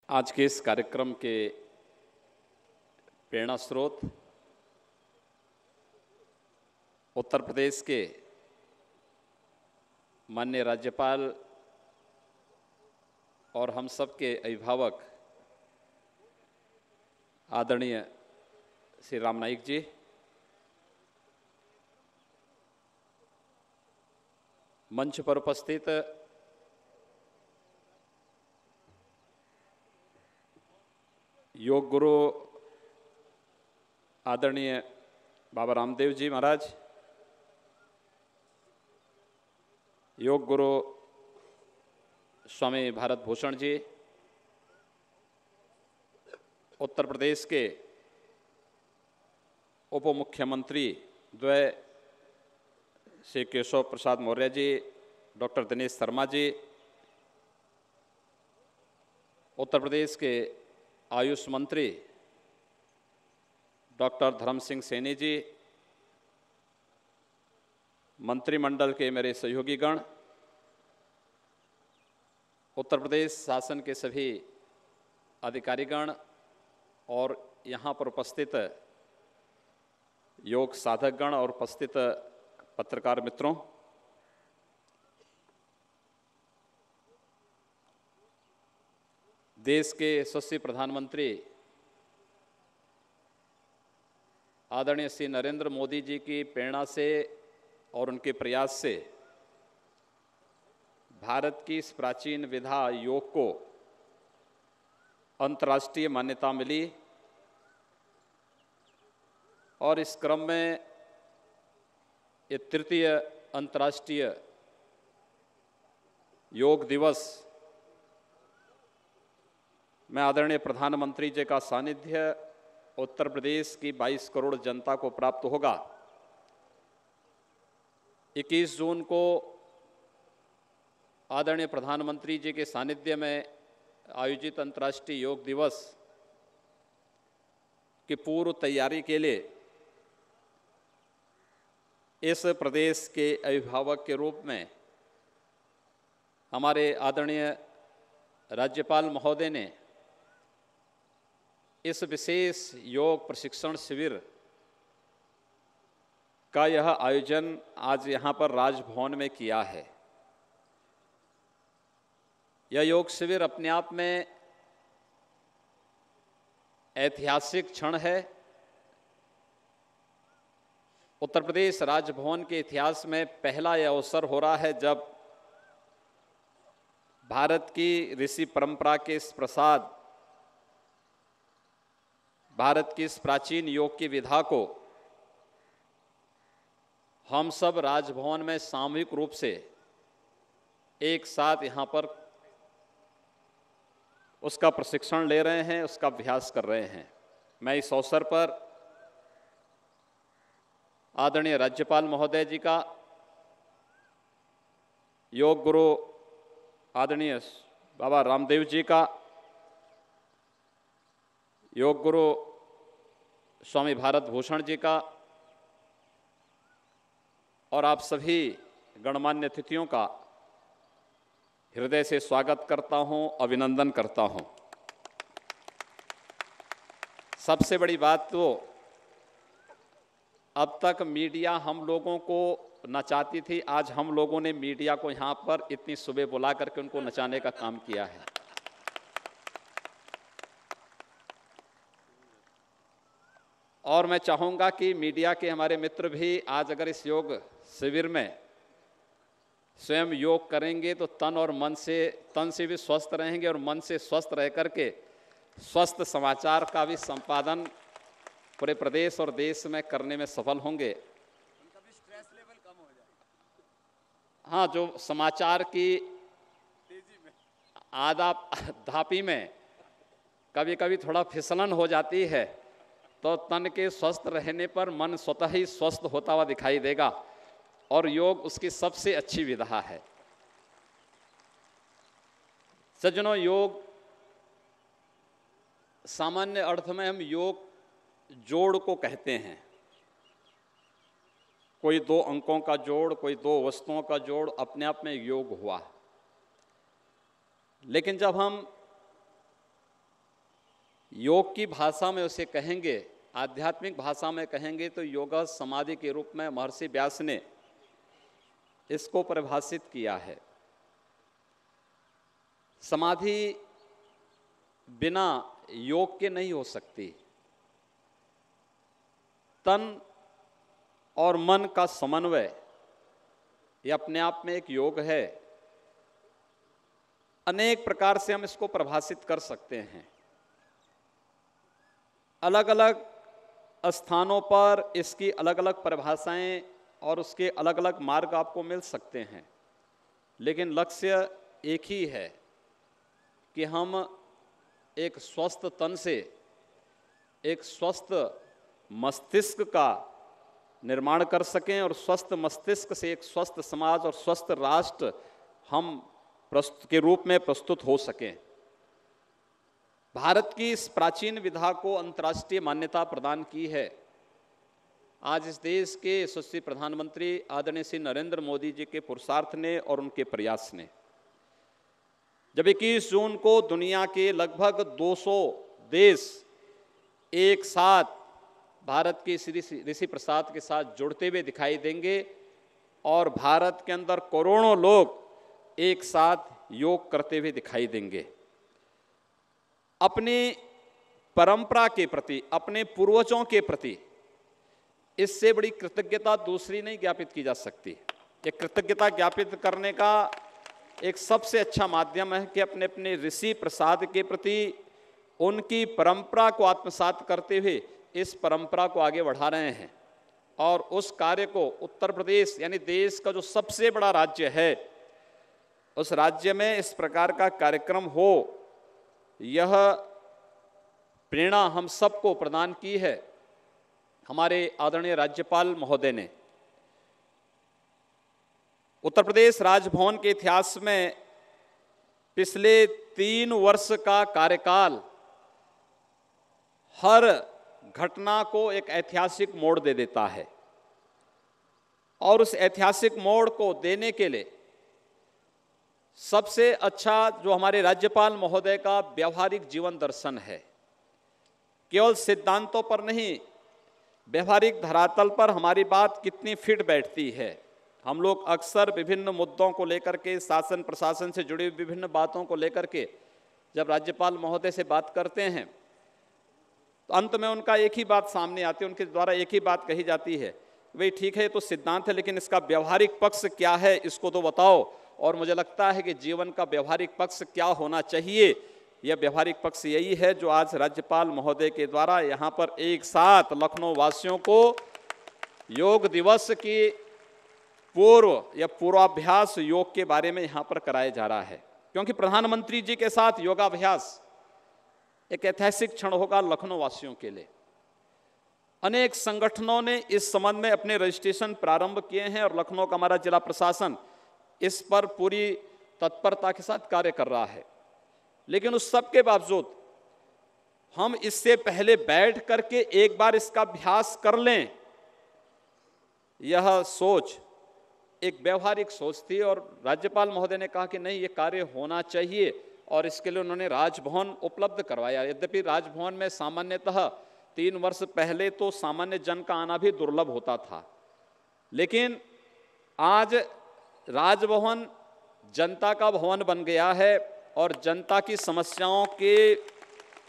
आज के इस कार्यक्रम के प्रेरणा स्रोत उत्तर प्रदेश के माननीय राज्यपाल और हम सब के अभिभावक आदरणीय श्री राम नाईक जी, मंच पर उपस्थित योग गुरु आदरणीय बाबा रामदेव जी महाराज, योग गुरु स्वामी भारत भूषण जी, उत्तर प्रदेश के उप मुख्यमंत्री द्वय श्री केशव प्रसाद मौर्य जी, डॉक्टर दिनेश शर्मा जी, उत्तर प्रदेश के आयुष मंत्री डॉक्टर धर्म सिंह सैनी जी, मंत्रिमंडल के मेरे सहयोगीगण, उत्तर प्रदेश शासन के सभी अधिकारीगण और यहाँ पर उपस्थित योग साधकगण और उपस्थित पत्रकार मित्रों, देश के यशस्वी प्रधानमंत्री आदरणीय श्री नरेंद्र मोदी जी की प्रेरणा से और उनके प्रयास से भारत की इस प्राचीन विधा योग को अंतर्राष्ट्रीय मान्यता मिली और इस क्रम में ये तृतीय अंतर्राष्ट्रीय योग दिवस में आदरणीय प्रधानमंत्री जी का सानिध्य उत्तर प्रदेश की 22 करोड़ जनता को प्राप्त होगा। 21 जून को आदरणीय प्रधानमंत्री जी के सानिध्य में आयोजित अंतर्राष्ट्रीय योग दिवस की पूर्व तैयारी के लिए इस प्रदेश के अभिभावक के रूप में हमारे आदरणीय राज्यपाल महोदय ने इस विशेष योग प्रशिक्षण शिविर का यह आयोजन आज यहाँ पर राजभवन में किया है। यह योग शिविर अपने आप में ऐतिहासिक क्षण है। उत्तर प्रदेश राजभवन के इतिहास में पहला यह अवसर हो रहा है जब भारत की ऋषि परंपरा के इस प्रसाद, भारत की इस प्राचीन योग की विधा को हम सब राजभवन में सामूहिक रूप से एक साथ यहाँ पर उसका प्रशिक्षण ले रहे हैं, उसका अभ्यास कर रहे हैं। मैं इस अवसर पर आदरणीय राज्यपाल महोदय जी का, योग गुरु आदरणीय बाबा रामदेव जी का, योग गुरु स्वामी भारत भूषण जी का और आप सभी गणमान्य अतिथियों का हृदय से स्वागत करता हूं, अभिनंदन करता हूं। सबसे बड़ी बात तो अब तक मीडिया हम लोगों को नचाती थी, आज हम लोगों ने मीडिया को यहाँ पर इतनी सुबह बुला करके उनको नचाने का काम किया है। और मैं चाहूँगा कि मीडिया के हमारे मित्र भी आज अगर इस योग शिविर में स्वयं योग करेंगे तो तन से भी स्वस्थ रहेंगे और मन से स्वस्थ रह करके स्वस्थ समाचार का भी संपादन पूरे प्रदेश और देश में करने में सफल होंगे। उनका भी स्ट्रेस लेवल कम हो जाएगा। हाँ, जो समाचार की तेजी में आधा धापी में कभी कभी थोड़ा फिसलन हो जाती है तो तन के स्वस्थ रहने पर मन स्वतः ही स्वस्थ होता हुआ दिखाई देगा और योग उसकी सबसे अच्छी विधा है। सज्जनों, योग सामान्य अर्थ में हम योग जोड़ को कहते हैं। कोई दो अंकों का जोड़, कोई दो वस्तुओं का जोड़ अपने आप में योग हुआ। लेकिन जब हम योग की भाषा में उसे कहेंगे, आध्यात्मिक भाषा में कहेंगे तो योग समाधि के रूप में महर्षि व्यास ने इसको परिभाषित किया है। समाधि बिना योग के नहीं हो सकती। तन और मन का समन्वय ये अपने आप में एक योग है। अनेक प्रकार से हम इसको परिभाषित कर सकते हैं। अलग अलग स्थानों पर इसकी अलग अलग परिभाषाएं और उसके अलग अलग मार्ग आपको मिल सकते हैं, लेकिन लक्ष्य एक ही है कि हम एक स्वस्थ तन से एक स्वस्थ मस्तिष्क का निर्माण कर सकें और स्वस्थ मस्तिष्क से एक स्वस्थ समाज और स्वस्थ राष्ट्र हम के रूप में प्रस्तुत हो सकें। भारत की इस प्राचीन विधा को अंतर्राष्ट्रीय मान्यता प्रदान की है। आज इस देश के यशस्वी प्रधानमंत्री आदरणीय श्री नरेंद्र मोदी जी के पुरुषार्थ ने और उनके प्रयास ने, जब 21 जून को दुनिया के लगभग 200 देश एक साथ भारत के श्री ऋषि प्रसाद के साथ जुड़ते हुए दिखाई देंगे और भारत के अंदर करोड़ों लोग एक साथ योग करते हुए दिखाई देंगे। अपनी परंपरा के प्रति, अपने पूर्वजों के प्रति इससे बड़ी कृतज्ञता दूसरी नहीं ज्ञापित की जा सकती। ये कृतज्ञता ज्ञापित करने का एक सबसे अच्छा माध्यम है कि अपने अपने ऋषि प्रसाद के प्रति उनकी परंपरा को आत्मसात करते हुए इस परंपरा को आगे बढ़ा रहे हैं और उस कार्य को उत्तर प्रदेश यानी देश का जो सबसे बड़ा राज्य है, उस राज्य में इस प्रकार का कार्यक्रम हो, यह प्रेरणा हम सबको प्रदान की है हमारे आदरणीय राज्यपाल महोदय ने। उत्तर प्रदेश राजभवन के इतिहास में पिछले 3 वर्ष का कार्यकाल हर घटना को एक ऐतिहासिक मोड़ दे देता है और उस ऐतिहासिक मोड़ को देने के लिए सबसे अच्छा जो हमारे राज्यपाल महोदय का व्यवहारिक जीवन दर्शन है। केवल सिद्धांतों पर नहीं, व्यवहारिक धरातल पर हमारी बात कितनी फिट बैठती है। हम लोग अक्सर विभिन्न मुद्दों को लेकर के, शासन प्रशासन से जुड़ी विभिन्न बातों को लेकर के जब राज्यपाल महोदय से बात करते हैं तो अंत में उनका एक ही बात सामने आती है, उनके द्वारा एक ही बात कही जाती है, भाई ठीक है ये तो सिद्धांत है लेकिन इसका व्यवहारिक पक्ष क्या है इसको तो बताओ। और मुझे लगता है कि जीवन का व्यवहारिक पक्ष क्या होना चाहिए, यह व्यवहारिक पक्ष यही है जो आज राज्यपाल महोदय के द्वारा यहाँ पर एक साथ लखनऊ वासियों को योग दिवस की पूर्व या पूर्वाभ्यास योग के बारे में यहाँ पर कराया जा रहा है। क्योंकि प्रधानमंत्री जी के साथ योगाभ्यास एक ऐतिहासिक क्षण होगा लखनऊ वासियों के लिए। अनेक संगठनों ने इस संबंध में अपने रजिस्ट्रेशन प्रारंभ किए हैं और लखनऊ का हमारा जिला प्रशासन इस पर पूरी तत्परता के साथ कार्य कर रहा है। लेकिन उस सब के बावजूद हम इससे पहले बैठ करके एक बार इसका अभ्यास कर लें, यह सोच एक व्यवहारिक सोच थी और राज्यपाल महोदय ने कहा कि नहीं ये कार्य होना चाहिए और इसके लिए उन्होंने राजभवन उपलब्ध करवाया। यद्यपि राजभवन में सामान्यतः 3 वर्ष पहले तो सामान्य जन का आना भी दुर्लभ होता था, लेकिन आज राजभवन जनता का भवन बन गया है और जनता की समस्याओं के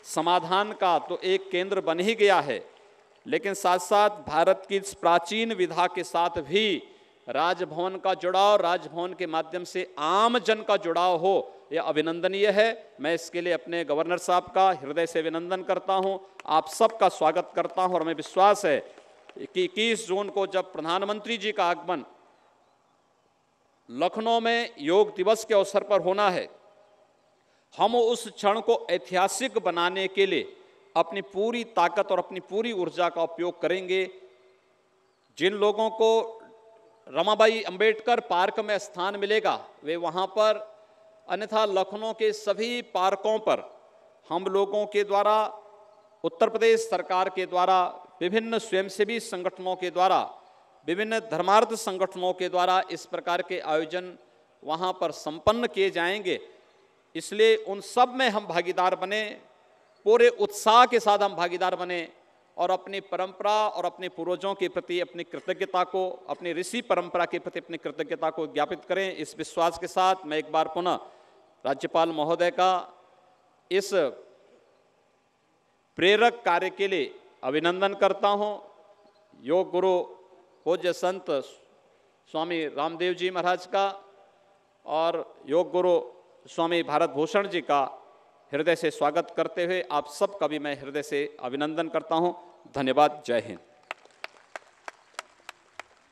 समाधान का तो एक केंद्र बन ही गया है। लेकिन साथ साथ भारत की इस प्राचीन विधा के साथ भी राजभवन का जुड़ाव, राजभवन के माध्यम से आम जन का जुड़ाव हो, यह अभिनंदनीय है। मैं इसके लिए अपने गवर्नर साहब का हृदय से अभिनंदन करता हूं, आप सबका स्वागत करता हूं और हमें विश्वास है कि 21 जून को जब प्रधानमंत्री जी का आगमन लखनऊ में योग दिवस के अवसर पर होना है, हम उस क्षण को ऐतिहासिक बनाने के लिए अपनी पूरी ताकत और अपनी पूरी ऊर्जा का उपयोग करेंगे। जिन लोगों को रमाबाई अंबेडकर पार्क में स्थान मिलेगा वे वहां पर, अन्यथा लखनऊ के सभी पार्कों पर हम लोगों के द्वारा, उत्तर प्रदेश सरकार के द्वारा, विभिन्न स्वयंसेवी संगठनों के द्वारा, विभिन्न धर्मार्थ संगठनों के द्वारा इस प्रकार के आयोजन वहां पर संपन्न किए जाएंगे। इसलिए उन सब में हम भागीदार बने, पूरे उत्साह के साथ हम भागीदार बने और अपनी परंपरा और अपने पूर्वजों के प्रति अपनी कृतज्ञता को, अपनी ऋषि परंपरा के प्रति अपनी कृतज्ञता को ज्ञापित करें। इस विश्वास के साथ मैं एक बार पुनः राज्यपाल महोदय का इस प्रेरक कार्य के लिए अभिनंदन करता हूं। योग गुरु पूज्य संत स्वामी रामदेव जी महाराज का और योग गुरु स्वामी भारत भूषण जी का हृदय से स्वागत करते हुए आप सबका भी मैं हृदय से अभिनंदन करता हूं। धन्यवाद। जय हिंद।